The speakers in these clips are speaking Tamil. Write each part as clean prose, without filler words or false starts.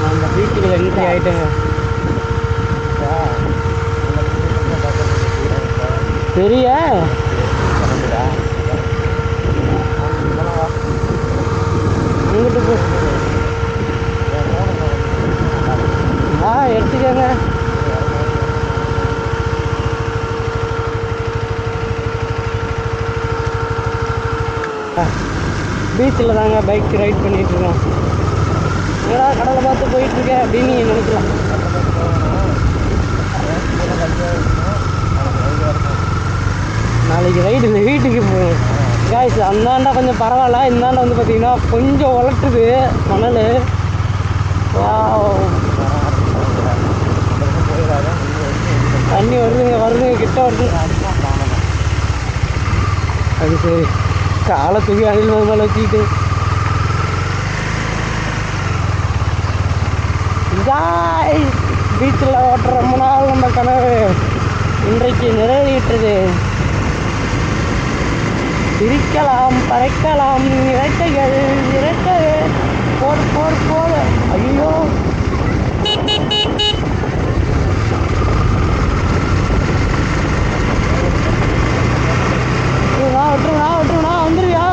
நம்ம வீட்டுக்குள்ள என்ட்ரி ஆகிட்டேங்க. பெரிய இங்கிட்டு போ எடுத்துக்கங்க. பீச்சில் தாங்க பைக் ரைட் பண்ணிகிட்ருக்கோம். ஏடா கடலை பார்த்து போயிட்டுருக்கேன் அப்படின்னு நீங்கள் நினைக்கலாம். நாளைக்கு ரைடு இந்த வீட்டுக்கு போகும் காய்ஸ். அந்தாண்டா கொஞ்சம் பரவாயில்ல, இந்தாண்டா வந்து பார்த்திங்கன்னா கொஞ்சம் உலட்டுது மணல். தண்ணி வருதுங்க கிட்ட வருது. அது சரி, காலை தூக்கி அடியில் மேலே வச்சுக்கிட்டு பீச்சில் ஓட்டுற ரொம்ப நாள் நம்ம கனவு இன்றைக்கு நிறைவேறிட்டது. சிரிக்கலாம், பறக்கலாம், இறக்கைகள் இறக்கவே போடு. ஐயோ விட்டுருங்கண்ணா வந்துருவியா?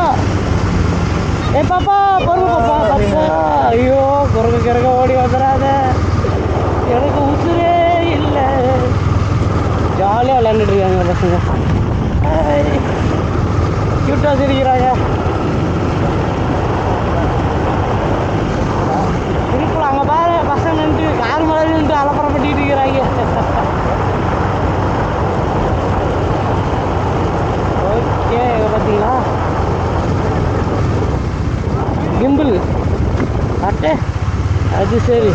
ஏ பாப்பா பொறுங்க பாப்பா. ஐயோ கிறக்க ஓடி வந்துடாத, எனக்கு உசுரே இல்லை. ஜாலியாக விளையாண்டுட்டு இருக்காங்க பசங்க. கியூட்டாக சிரிக்கிறாங்க. சிரிக்கலாம். அங்கே பாரு பசங்க நின்று கார் மேலே நின்று அலப்பறம் பண்ணிட்டு இருக்கிறாங்க. ஓகே, பார்த்தீங்களா கிம்பிள் அட்டே. அது சரி,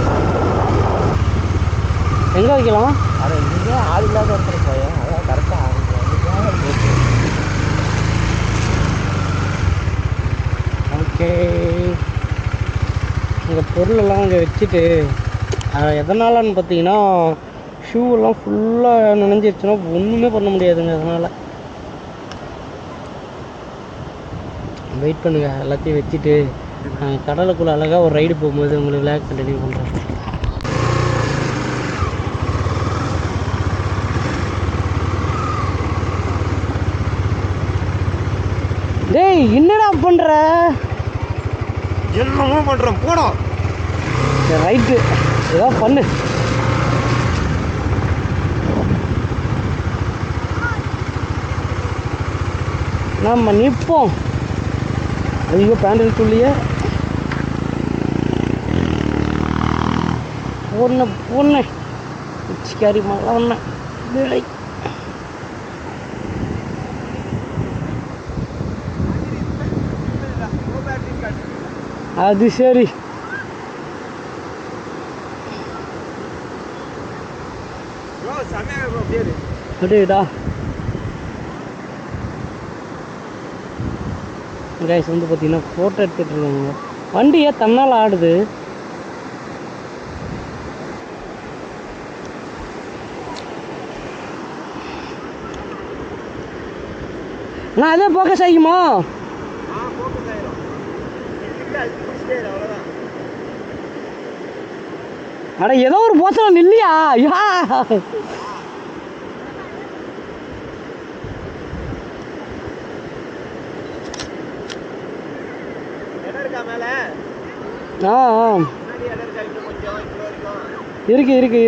எங்கே வைக்கலாமா? அதை இங்கே ஆள் இல்லாத இடத்துல போய் அதான் கரெக்டாக ஓகே. இந்த பொருளெல்லாம் கொஞ்சம் வச்சுட்டு எதனாலன்னு பார்த்தீங்கன்னா ஷூவெல்லாம் ஃபுல்லாக நனைஞ்சிருச்சுன்னா ஒன்றுமே பண்ண முடியாதுங்க. அதனால் வெயிட் பண்ணுங்கள். எல்லாத்தையும் வச்சுட்டு கடலுக்குள்ளே அழகாக ஒரு ரைடு போகும்போது உங்களுக்கு விளையாட் கண்டினியூ பண்ணுறேன். டேய் என்னடா பண்ணுற? என்னமோ பண்ணுறோம் போடா. ரைட்டு ஏதோ பண்ணு. நம்ம நிற்போம். ஐயோ பேண்டில் சொல்லியே பொண்ணு உச்சிக்காரி மழை ஒன்று விளை. அது சரி, அப்படியேடா கைஸ். வந்து பார்த்தீங்கன்னா ஃபோட்டோ எடுத்துகிட்டு இருக்காங்க. வண்டி ஏன் தன்னால் ஆடுது? நான் அதே ஃபோக்கஸ் ஆகிக்குமா? அட ஏதோ ஒரு போச்சலாம் இல்லையா? யா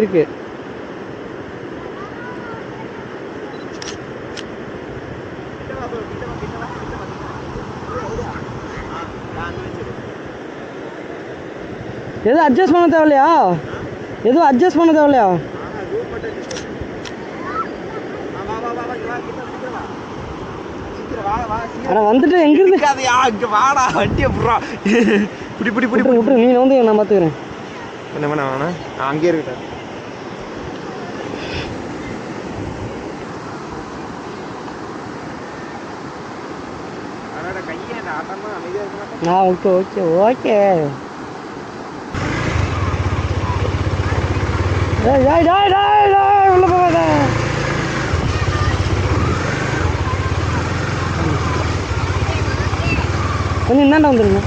இருக்கு. எதுவும் அட்ஜஸ்ட் பண்ண தேவையில்லையா? ஆனால் வந்துட்டு எங்கிருந்து இருக்காதையா இங்கே வாடா வண்டியை புறா இப்படி இப்படி இப்படி விட்டுரு நீ வந்து நான் பார்த்துக்கிறேன். என்ன பண்ண வேணா அங்கேயே இருக்கட்டும். Okay okay okay. உள்ள போகாத. கொஞ்சம் இந்தாண்ட வந்துருங்க.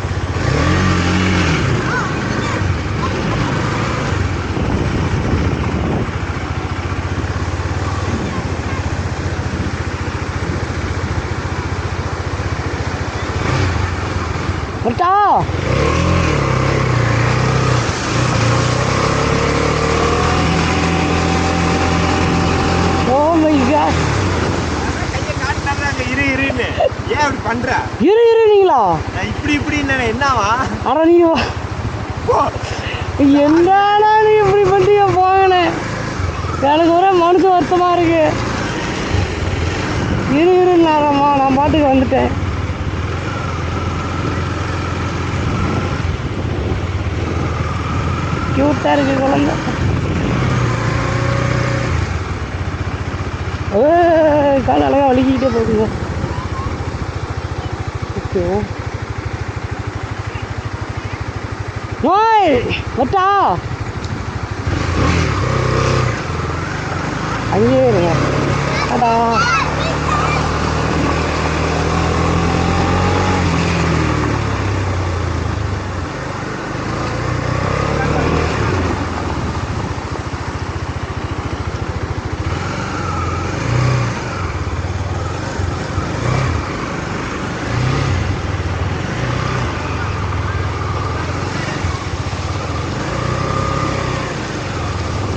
மச்சா ஓ மை காட் கையை காட்டுறாங்க இரு இருன்னு ஏன் அப்படி பண்ற இருங்களா நான் இப்படி இப்படி என்னவா அட நீ என்னடா நீ இப்படி பண்ணிய போங்கண்ணே எனக்கு ஒரே மனசு வருத்தமா இருக்கு. இருங்கம்மா நான் பாட்டுக்கு வந்துட்டேன். கியூட்டாக இருக்கு குழந்தை. கால் அழகாக வலிக்கிட்டே போகுதுங்க. ஓகே ஓய் மட்டா அங்கேயே இருங்க. அடா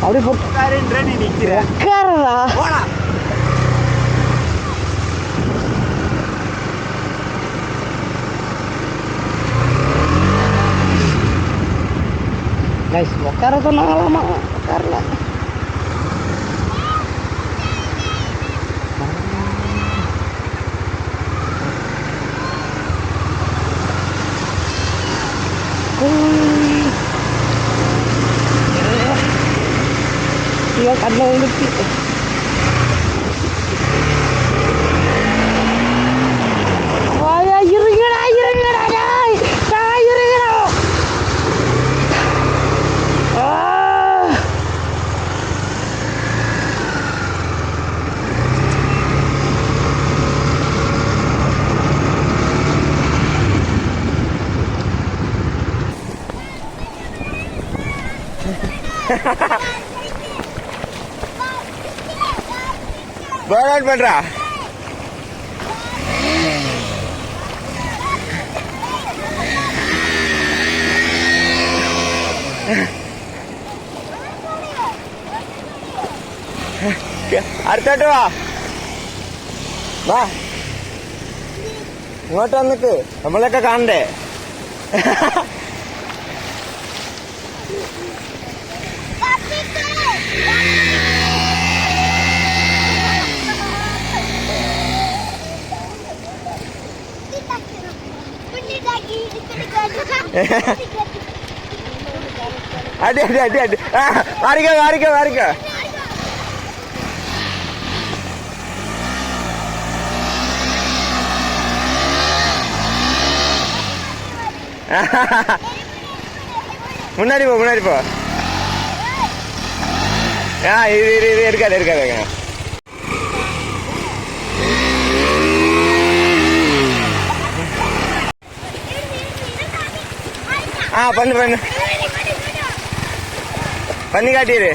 அப்படியே போட்டு நீ நிற்கிற உட்காரதா போடா. கைஸ் உட்கார சொன்னாங்களாமா உட்காரல. கண்ணில் வந்துச்சு. இருங்கடா இருங்கடா இருங்கடா. பேர்ட் பண்றா അടുത്തോട്ട് വാ ഇങ്ങോട്ട് വന്നിട്ട് നമ്മളൊക്കെ കാണണ്ടേ. അടി അടി അടി അടി മാറിക്കോ മാറിക്കോ മാറിക്കോ. முன்னாடி போ முன்னாடி போ. இது இருக்காது இருக்காது. பண்ணு பண்ணு பண்ணி காட்டிடு.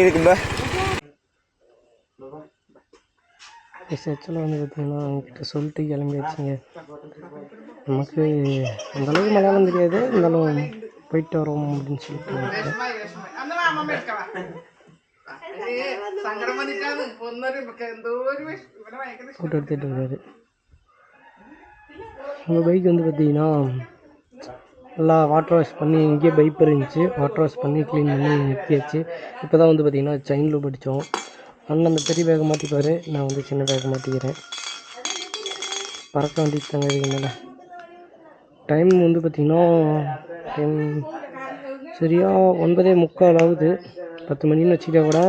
இருக்குப்பா. ஆக்சுவலாக வந்து பார்த்தீங்கன்னா அவங்ககிட்ட சொல்லிட்டு கிளம்பியாச்சுங்க. நமக்கு அந்தளவுக்கு மலையாளம் தெரியாது, இருந்தாலும் போயிட்டு வரோம் அப்படின்னு சொல்லிட்டு ஃபோட்டோ எடுத்துகிட்டு இருக்காரு. உங்கள் பைக் வந்து பார்த்தீங்கன்னா நல்லா வாட்டர் வாஷ் பண்ணி இங்கேயே பைப் இருந்துச்சு, வாட்டர் வாஷ் பண்ணி க்ளீன் பண்ணி நிறுத்தியாச்சு. இப்போ தான் வந்து பார்த்திங்கன்னா செயின் லூப் அடித்தோம். அண்ணன் அந்த பெரிய பேக்கை மாட்டிப்பார், நான் வந்து சின்ன பேக்கை மாட்டிக்கிறேன். பறக்க வேண்டியது தாங்க இதுக்கு மேலே. டைம் வந்து பார்த்திங்கன்னா டைம் சரியாக 9:45 ஆகுது. 10 மணின்னு வச்சுக்கிட்டா கூட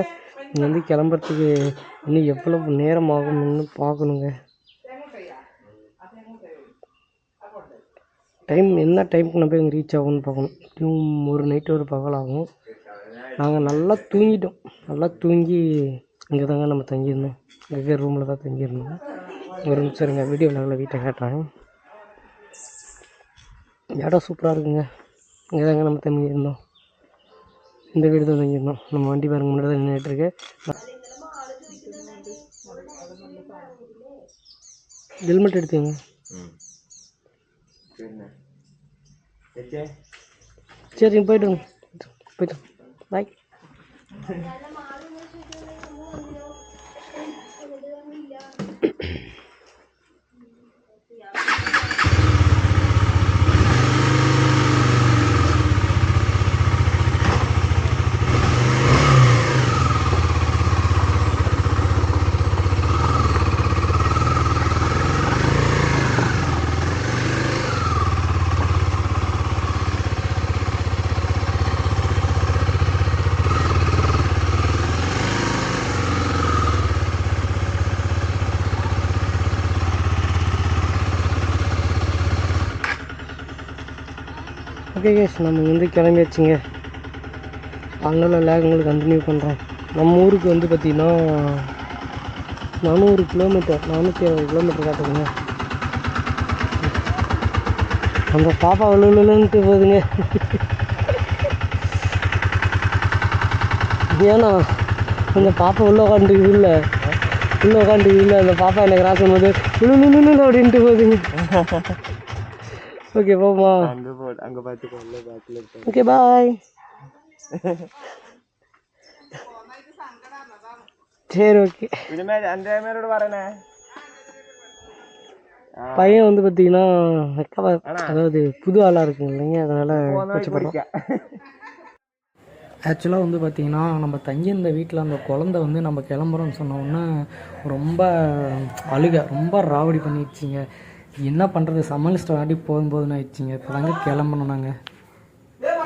இங்கே வந்து கிளம்புறதுக்கு இன்னும் எவ்வளவு நேரம் ஆகும்னு பார்க்கணுங்க. டைம் என்ன டைமுக்கு நம்ம இங்கே ரீச் ஆகும்னு பார்க்கணும். இன்னும் ஒரு நைட்டு ஒரு பகலாகும். நாங்கள் நல்லா தூங்கிட்டோம். நல்லா தூங்கி இங்கே தாங்க நம்ம தங்கியிருந்தோம். இங்கே ரூமில் தான் தங்கியிருந்தோம். ஒரு நிமிஷம் இருங்க, வீடியோ நாங்கள் வீட்டை காட்டுறேன். இடம் சூப்பராக இருக்குங்க. இங்கே தாங்க நம்ம தங்கியிருந்தோம். இந்த வீடு தான் தங்கியிருந்தோம். நம்ம வண்டி பாருங்க முன்னாடி தான் நின்றுட்டுருக்கு. ஹெல்மெட் எடுத்துங்க. சரி போய்ட்டு பாய். ஓகே கேஸ், நம்ம வந்து கிளம்பியாச்சுங்க. அதனால லேக் உங்களுக்கு கண்டினியூ பண்ணுறேன். நம்ம ஊருக்கு வந்து பார்த்திங்கன்னா 400 கிலோமீட்டர், 460 கிலோமீட்டர் காட்டுதுங்க. அந்த பாப்பா விழுன்ட்டு போகுதுங்க. ஏன்னா அந்த பாப்பா உள்ளே உட்காந்துக்குது இல்லை, அந்த பாப்பா எனக்கு கிராஸ் பண்ணும்போது விழு அப்படின்ட்டு போகுதுங்க. ஓகே போமா, அங்கே பார்த்துக்கோ. Okay bye. சரி ஓகே. அந்த வரேனே பையன் வந்து பார்த்தீங்கன்னா அதாவது புது ஆளாக இருக்குங்க இல்லைங்க, அதனால் வச்சுப்படுறோம். ஆக்சுவலாக வந்து பார்த்திங்கன்னா நம்ம தங்கியிருந்த வீட்டில் அந்த குழந்தை வந்து நம்ம கிளம்புறோன்னு சொன்னோன்னா ரொம்ப ரொம்ப ராவடி பண்ணிடுச்சிங்க. என்ன பண்ணுறது, சமாளிச்சிட்டு வாட்டி போகும்போதுன்னு ஆயிடுச்சிங்க. இப்போ தாங்க கிளம்பணும் நாங்கள்.